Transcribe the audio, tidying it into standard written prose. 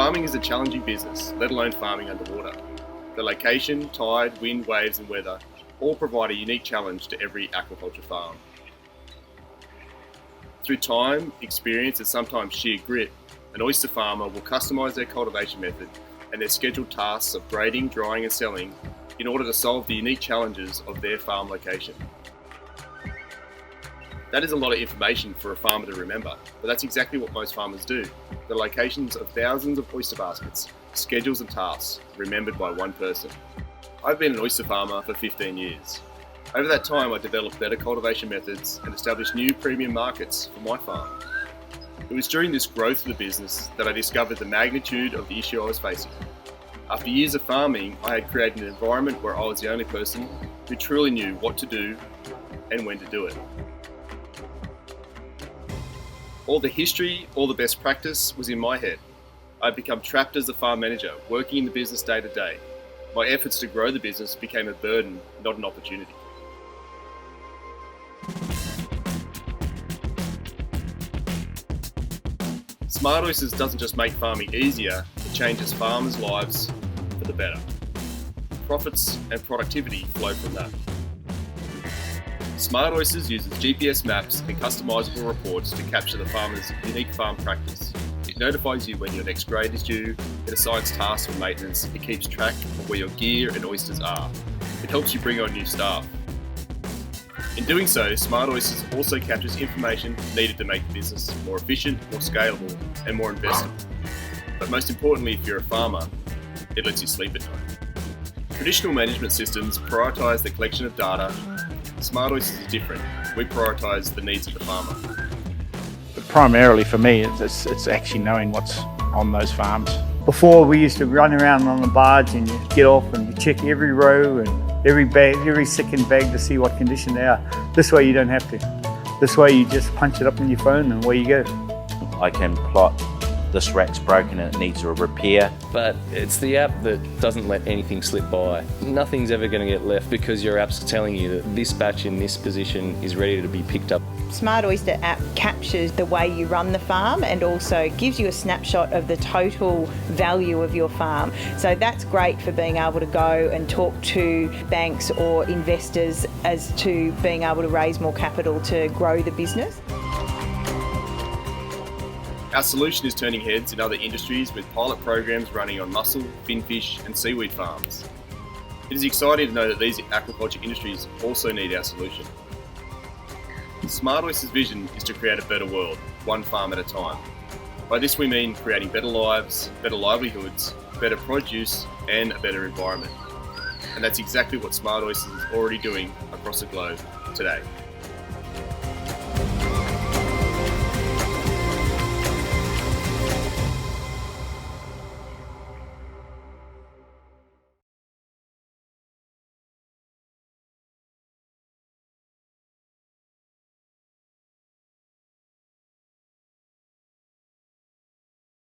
Farming is a challenging business, let alone farming underwater. The location, tide, wind, waves and weather all provide a unique challenge to every aquaculture farm. Through time, experience and sometimes sheer grit, an oyster farmer will customise their cultivation method and their scheduled tasks of grading, drying and selling in order to solve the unique challenges of their farm location. That is a lot of information for a farmer to remember, but that's exactly what most farmers do. The locations of thousands of oyster baskets, schedules and tasks remembered by one person. I've been an oyster farmer for 15 years. Over that time I developed better cultivation methods and established new premium markets for my farm. It was during this growth of the business that I discovered the magnitude of the issue I was facing. After years of farming, I had created an environment where I was the only person who truly knew what to do and when to do it. All the history, all the best practice was in my head. I had become trapped as a farm manager, working in the business day to day. My efforts to grow the business became a burden, not an opportunity. SmartOysters doesn't just make farming easier, it changes farmers' lives for the better. Profits and productivity flow from that. SmartOysters uses GPS maps and customizable reports to capture the farmer's unique farm practice. It notifies you when your next grade is due, it assigns tasks for maintenance, it keeps track of where your gear and oysters are. It helps you bring on new staff. In doing so, SmartOysters also captures information needed to make the business more efficient, more scalable and more investable. But most importantly, if you're a farmer, it lets you sleep at night. Traditional management systems prioritise the collection of data. SmartOysters is different. We prioritise the needs of the farmer. But primarily for me, it's actually knowing what's on those farms. Before we used to run around on the barge and you get off and you check every row and every bag, every second bag to see what condition they are. This way you don't have to. This way you just punch it up on your phone and away you go. I can plot this rack's broken and it needs a repair. But it's the app that doesn't let anything slip by. Nothing's ever going to get left because your app's telling you that this batch in this position is ready to be picked up. SmartOyster app captures the way you run the farm and also gives you a snapshot of the total value of your farm. So that's great for being able to go and talk to banks or investors as to being able to raise more capital to grow the business. Our solution is turning heads in other industries with pilot programs running on mussel, finfish and seaweed farms. It is exciting to know that these aquaculture industries also need our solution. SmartOysters' vision is to create a better world, one farm at a time. By this we mean creating better lives, better livelihoods, better produce and a better environment. And that's exactly what SmartOysters is already doing across the globe today.